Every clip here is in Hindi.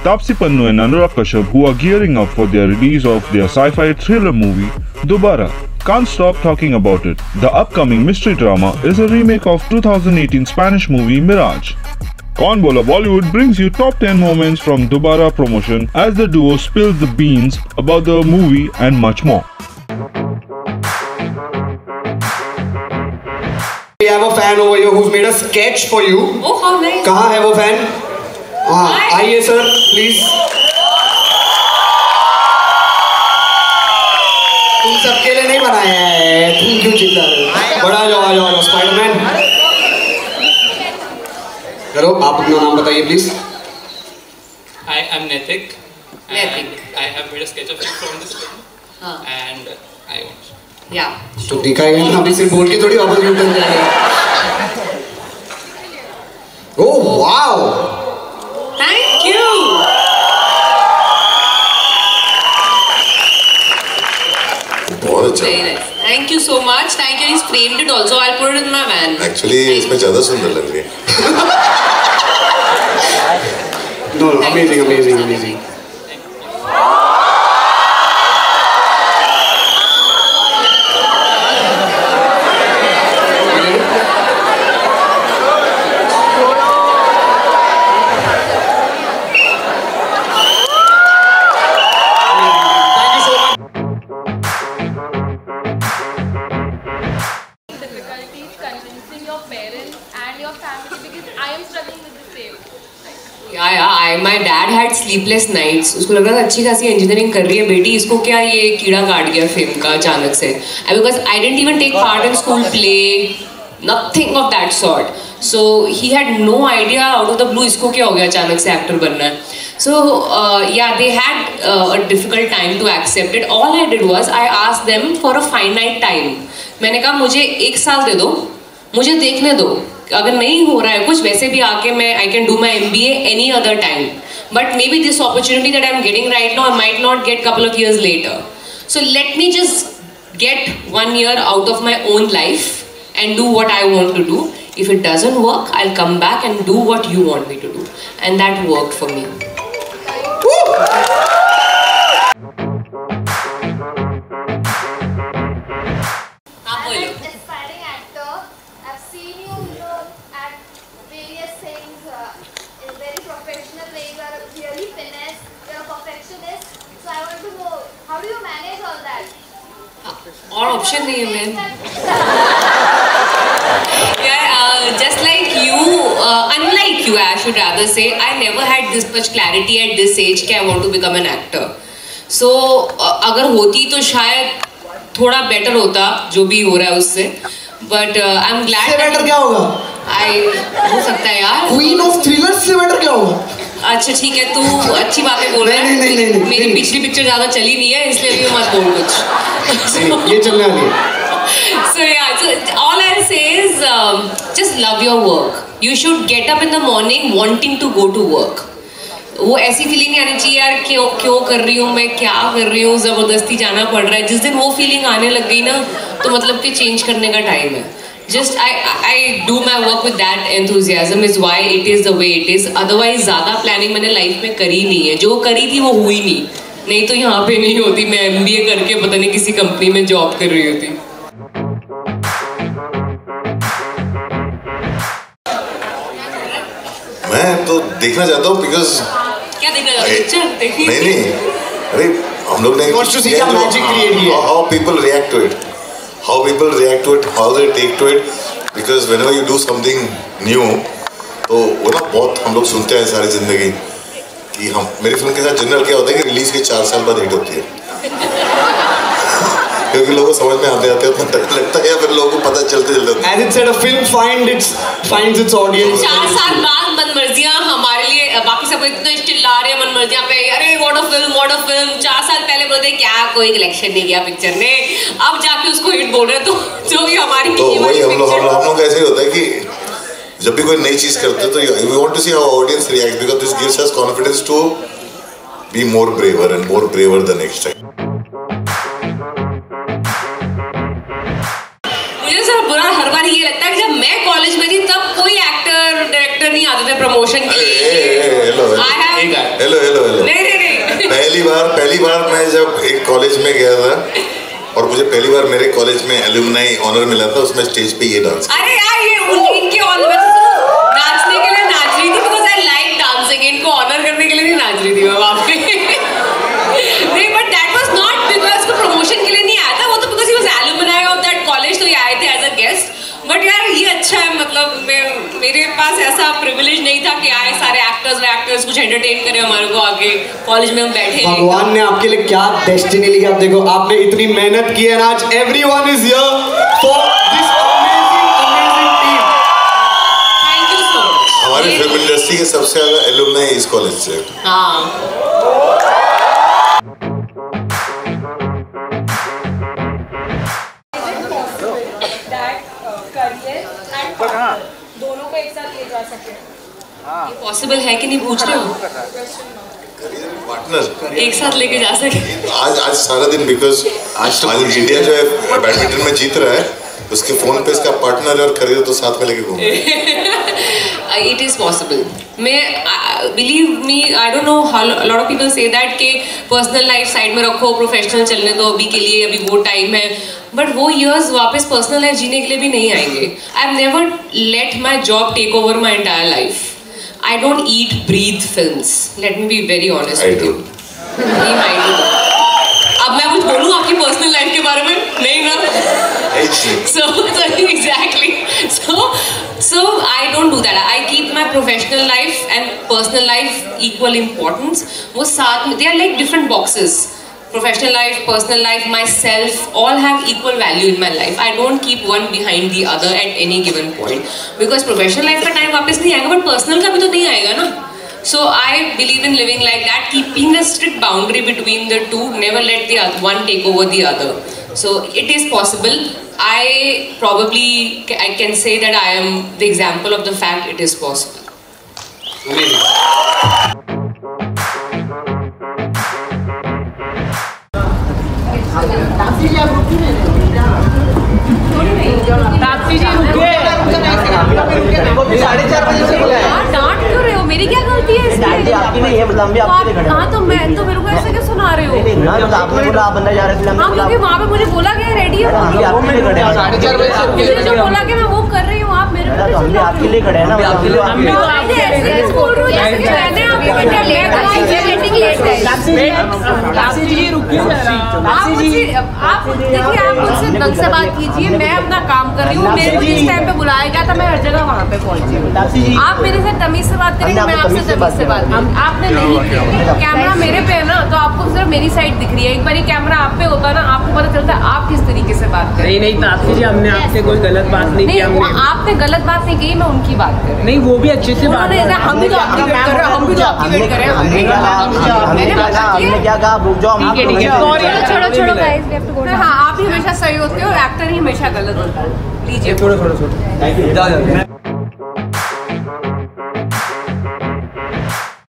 Taapsee Pannu and Anurag Kashyap, who are gearing up for their release of their sci-fi thriller movie, Dobara, can't stop talking about it. The upcoming mystery drama is a remake of 2018 Spanish movie Mirage. Kaun Bola Bollywood brings you top 10 moments from Dobara promotion as the duo spills the beans about the movie and much more. We have a fan over here who's made a sketch for you. Oh, how nice. कहाँ है वो fan? हाँ, आइए sir, please. तुम सबके लिए नहीं बनाया है, तुम क्यों चिल्ला रहे हो? बड़ा आ जाओ, स्पाइडरमैन. करो, आप अपना नाम बताइए please. Hi, I'm Netik. Netik. I have made a sketch of you from this film. And I want. Yeah. तो दिखाएगा ना, अभी सिर्फ बोल के थोड़ी वापस रिटर्न जाएगा. Oh wow! Thank you. बहुत अच्छा. Very nice. Thank you so much. Thank you. He's framed it also. I'll put it in my van. Actually, इसमें ज़्यादा सुंदर लग रही है. No, amazing. My dad had sleepless nights. उसको लगा था अच्छी खासी इंजीनियरिंग कर रही है बेटी, इसको क्या ये कीड़ा काट गया फेम का अचानक से. Because I didn't even take part in school play, nothing of that sort. So he had no idea out of the blue इसको क्या हो गया अचानक से एक्टर बनना है. So yeah, they had a difficult time to accept it. All I did was I asked them for a finite time. मैंने कहा मुझे 1 साल दे दो, मुझे देखने दो. अगर नहीं हो रहा है कुछ वैसे भी आके मैं I can do my MBA any other time. But maybe this opportunity that I'm getting right now I might not get couple of years later. So let me just get 1 year out of my own life and do what I want to do. If it doesn't work, I'll come back and do what you want me to do. And that worked for me. और ऑप्शन नहीं है ma'am. Just like you, unlike you, I should rather say, I never had this much clarity at this age कि I want to become an actor. So अगर होती तो शायद थोड़ा better होता जो भी हो रहा है उससे. But I'm glad. से better क्या होगा? हो सकता है यार. Queen of Thrillers से better क्या होगा? अच्छा ठीक है, तू अच्छी बातें बोल रहा है. नहीं. मेरी पिछली पिक्चर ज़्यादा चली नहीं है इसलिए भी मत बोल कुछ. ये चलने वाली है. So yeah, so all I'll say is just love your work. You should get up in the morning wanting to go to work. वो ऐसी फीलिंग नहीं आनी चाहिए यार क्यों कर रही हूँ मैं, क्या कर रही हूँ, ज़बरदस्ती जाना पड़ रहा है. जिस दिन वो फीलिंग आने लग गई ना तो मतलब कि चेंज करने का टाइम है. Just I do my work with that enthusiasm is why it is the way it is. Otherwise ज़्यादा प्लानिंग मैंने लाइफ में करी नहीं है. जो करी थी वो हुई नहीं तो यहाँ पे नहीं होती. मैं MBA करके पता नहीं किसी कंपनी में जॉब कर रही होती. मैं तो देखना चाहता हूँ because क्या देखना चाहता हूँ? पिक्चर देखनी. नहीं अरे हम लोग ने how people react to it. How people react to it, how they take to it, because whenever you do something new, तो वो ना बहुत हम लोग सुनते हैं सारी जिंदगी कि हम मेरी फिल्म के साथ जनरल क्या होता है कि रिलीज के 4 साल बाद हिट होती है. क्योंकि लोगों को समझ में आते उतना टाइम लगता है या फिर लोगों को पता चलते. As it said, a film finds its audience. 4 साल बाद मनमर्जियाँ हमारे लिए, बाकी सब इतने चिल्ला रहे हैं मनमर्जियाँ पे, अरे व्हाट अ फिल्म. 4 साल पहले बोलते क्या कोई कलेक्शन नहीं किया पिक्चर ने, अब जाके उसको हिट बोल रहे. तो जो भी हमारी तो वही हम लोग ऐसे ही होता है कि जब भी कोई नई चीज करते हैं तो we want to see how audience reacts because this gives us confidence to be more braver and more braver the next time. मुझे सर बुरा हर बार ये लगता है कि जब मैं कॉलेज में थी तब कोई एक्टर डायरेक्टर नहीं आते थे प्रमोशन के लिए। हेलो नहीं पहली बार मैं जब एक कॉलेज में गया था और मुझे पहली बार मेरे कॉलेज में एलुमनाई ऑनर मिला था, उसमें स्टेज पे ये डांस। अरे यार ये इनके ऑनर नाचने के लिए नाच रही थी, बिकॉज़ आई लाइक डांसिंग। इनको ऑनर करने के लिए नहीं नाच रही थी मैं वहाँ पे। नहीं, but that was not because को प्रमोशन के लिए नहीं आया था, वो तो because he was alumni of that college, तो ये आए थे एज अ गेस्ट। बट यार ये अच्छा है, मतलब मेरे पास ऐसा प्रिविलेज नहीं था कि आए सारे एक्टर्स कुछ एंटरटेन करें हमारे को आके कॉलेज में हम बैठे। भगवान ने आपके लिए क्या डेस्टिनी लिखी, आप देखो आपने इतनी मेहनत की है, आज everyone is here for this amazing team. Thank you so much. हमारी फिल्म इंडस्ट्री के सबसे ज्यादा एलुमनाई इस कॉलेज से। हाँ दोनों को एक साथ ले जा सके, ये पॉसिबल है कि नहीं पूछ रहे हो? पार्टनर एक साथ लेके जा सके। आज सारा दिन, बिकॉज आज इंडिया जो है बैडमिंटन में जीत रहा है, उसके फोन पे इसका पार्टनर और करियर तो साथ में लेके घूम रहे हैं। It is possible. Believe me, I don't know how a lot of people say that कि personal life साइड में रखो, प्रोफेशनल चलने दो अभी के लिए, अभी वो टाइम है, बट वो years वापस पर्सनल लाइफ जीने के लिए भी नहीं आएंगे। I've never let my job take over my entire life. I don't eat, breathe films. Let me be very honest with you. नहीं mind you. अब मैं कुछ बोलूँ आपकी पर्सनल लाइफ के बारे में? नहीं ना? So exactly. So I don't do that. I keep my professional life and personal life equal importance. वो साथ में, they are like different boxes. Professional life, personal life, myself, all have equal value in my life. I don't keep one behind the other at any given point. Because professional life का time वापस नहीं आएगा, but personal का भी तो नहीं आएगा ना. So I believe in living like that, keeping a strict boundary between the two, never let the one take over the other. So it is possible. I can say that I am the example of the fact it is possible. Amazing. Tapti ji रुकिए। 4:30 बजे से बोला है। डांट क्यों रहे हो? मेरी क्या गलती है इसमें? आपकी नहीं है, मतलब हम भी आपके लिए खड़े हैं। हाँ तो मैं तो मेरे को ऐसे क्यों सुना रहे हो? आपने बोला आप बंदा जा रहे थे, हाँ क्योंकि वहाँ पे मुझे बोला गया रेडी है, हम भी आपके लिए खड़े हैं। 4:30 बजे से मुझे जो बोला कि मैं वो कर रही हूँ, आप मेरे को हम भी आपके लिए खड़े हैं ना। ऐसे बोल रहे हो जैसे कि मैंने आपके बेटा लेट आप देखिए, आप मुझसे ढंग से बात कीजिए। मैं अपना काम कर रही हूँ, मेरे को जिस टाइम पे बुलाया गया था मैं हर जगह वहाँ पे पहुँची हूँ। आप मेरे से तमीज से बात करेंगे, मैं आपसे तमीज से बात करूँ। आपने नहीं किया, कैमरा मेरे पे है ना, तो आपको सिर्फ मेरी साइड दिख रही है। एक बार कैमरा आप पे होता ना, आपको पता चलता है आप किस तरीके से बात करें। नहीं ताप्ती जी, हमने आपसे कोई गलत बात नहीं की। आपने गलत बात नहीं की, मैं उनकी बात कर रही हूँ। नहीं, वो भी अच्छे से बात कर रहे हैं। हम भी तो आपकी वेट कर रहे हैं, हम भी तो आपकी वेट कर रहे हैं। हमने क्या कहा, रुक जाओ। छोड़ो guys, we have to go. हाँ, आप ही हमेशा सही होते हो, एक्टर ही हमेशा गलत होता है। लीजिए थोड़ा।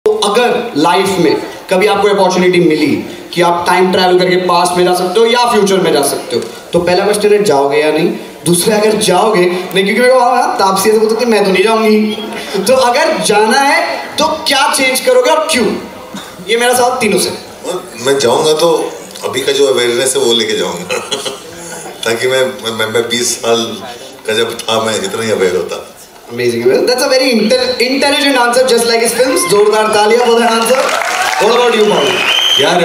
तो अगर लाइफ में कभी आपको अपॉर्चुनिटी मिली कि आप टाइम ट्रैवल करके पास्ट में जा सकते हो या फ्यूचर में जा सकते हो, तो पहला क्वेश्चन है जाओगे या नहीं। दूसरा, अगर जाओगे नहीं, क्योंकि मेरे को तापसी से बोलते मैं तो नहीं जाऊंगी, तो अगर जाना है तो क्या चेंज करोगे और क्यों? ये मेरा सवाल तीनों से। मैं जाऊंगा तो अभी का जो अवेयरनेस है वो लेके जाऊंगा ताकि मैं 20 साल का जब था मैं इतना ही अवेयर होता। Amazing. That's a very intelligent answer, just like his films. जोरदार तालियां for that answer. What about you, Paul? यार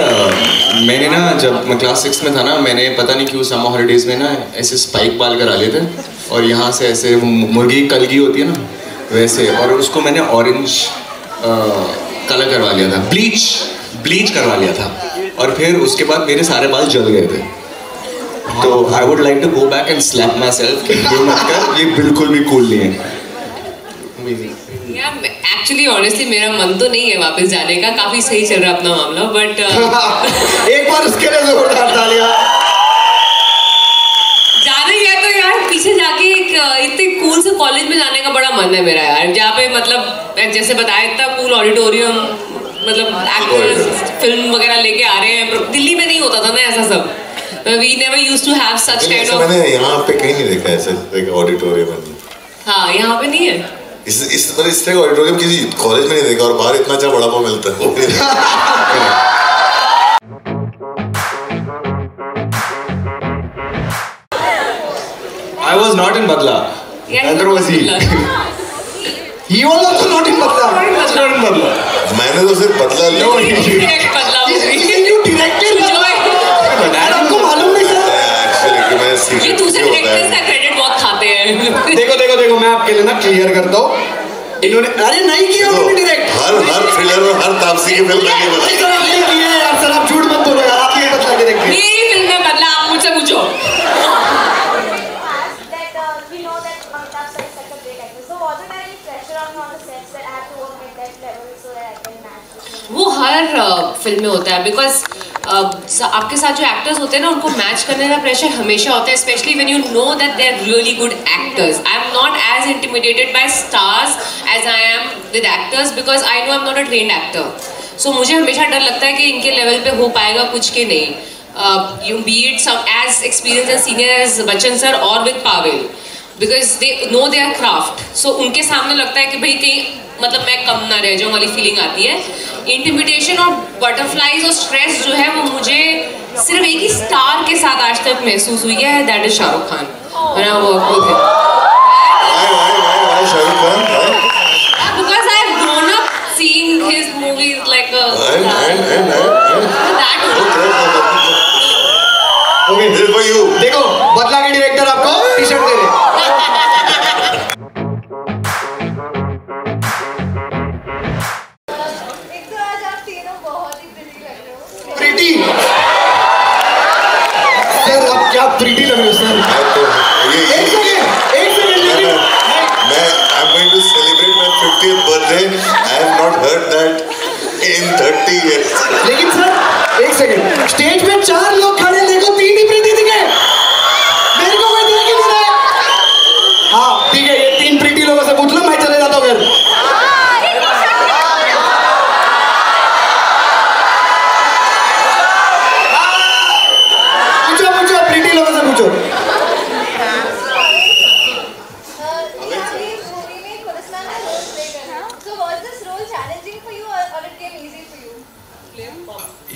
मैंने ना जब मैं क्लास 6 में था ना, मैंने पता नहीं क्यों समर हॉलीडेज में ना ऐसे स्पाइक बाल करा लिए थे और यहाँ से ऐसे मुर्गी कलगी होती है ना वैसे, और उसको मैंने ऑरेंज कलर करवा लिया था, ब्लीच करवा लिया था, और फिर उसके बाद मेरे सारे बाल जल गए थे। तो I would like to go back and slap myself कि ये मत कर, ये बिल्कुल भी कूल नहीं है। एक्चुअली ऑनेस्टली मेरा मन तो नहीं है वापस जाने का, काफी सही चल रहा अपना मामला, बट एक बार उसके लिए जोरदार तालियां। जाना ही है तो यार पीछे जाके एक इतने कूल से कॉलेज में जाने का बड़ा मन है मेरा यार, जहाँ पे मतलब जैसे बताया इतना कूल ऑडिटोरियम, मतलब एक्टर्स फिल्म वगैरह लेके आ रहे हैं। दिल्ली में नहीं होता था ना ऐसा सब। We never used to have such kind of। मैंने यहाँ पे कहीं नहीं देखा ऐसे एक ऑडिटोरियम। हाँ, यहाँ पे नहीं है। इस तरह का ऑडिटोरियम किसी कॉलेज में नहीं देखा और बाहर इतना अच्छा वड़ा पाव मिलता है। I was not in Badla. Neither was he. He was also not in Badla. Not in Badla. मैंने तो सिर्फ बदला लिया। You directed Badla. आपको मालूम नहीं सर? Actually कि मैं सीखी ये दूसरे डायरेक्टर्स का क्रेडिट बहुत खाते हैं। देखो मैं आपके लिए ना क्लियर करता हूँ। इन्होंने अरे नहीं किया उन्होंने डायरेक्ट। हर थ्रिलर और हर तापसी की फिल्म में बदला। सर आपने किया है यार, सर आप झूठ मत बोलो यार, आपने बदला डायरेक्ट किया। मेरी फिल्म में बदला, आप मुझसे पूछो। वो हर फिल्म में होता है बिकॉज आपके साथ जो एक्टर्स होते हैं ना उनको मैच करने का प्रेशर हमेशा होता है, specially when you know that they are really good actors. I am not as intimidated by stars as I am with actors because I know I am not a trained actor. So मुझे हमेशा डर लगता है कि इनके लेवल पे हो पाएगा कुछ के नहीं। You be it some as experience as senior as Bachchan sir और with Pavail because they know their craft. So उनके सामने लगता है कि भाई कहीं मतलब मैं कम ना रह जाऊँ वाली फीलिंग आती है। इंटिमिडेशन और बटरफ्लाइज और स्ट्रेस जो है वो मुझे सिर्फ एक ही स्टार के साथ आज तक महसूस हुई है, दैट इज शाहरुख खान। वो Shahrukh Khan because I have grown up seeing his movies like a that okay this for you। देखो बदला के डायरेक्टर आपको टी शर्ट दे रहे। प्रीटी सर आप क्या प्रीटी लग रहे हो सर। एक सेकंड मैं I'm going to celebrate my 50th birthday। I have not heard that in 30 years। लेकिन सर एक सेकंड, स्टेज पे 4 लोग खड़े, देखो 3 ही प्रीति दिखे, मेरे को कोई देख ही नहीं रहा है। हाँ ठीक है, ये 3 प्रीति लोगों से पूछ लो, मैं चले जाता हूँ घर। पूछो प्रीति लोगों से पूछो।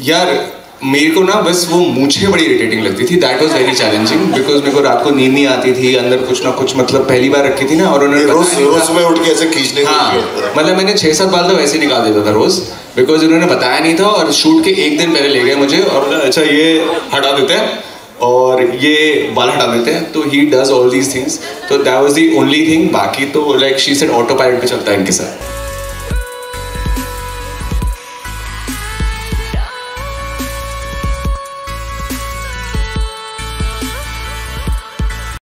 यार मेरे को ना बस वो मूंछें बड़ी इरिटेटिंग लगती थी। That was very challenging because मेरे को रात को नींद नहीं आती थी, अंदर कुछ ना कुछ मतलब पहली बार रखी थी ना, और उन्होंने रोज में उठ के ऐसे खींचने मतलब मैंने 6-7 बार तो वैसे निकाल देता था रोज बिकॉज उन्होंने बताया नहीं था, और शूट के एक दिन पहले ले गए मुझे और अच्छा ये हटा देते हैं और ये बाल हटा देते हैं, तो he does all these things. तो that was the only thing. बाकी तो like she said autopilot पे चलता है इनके साथ।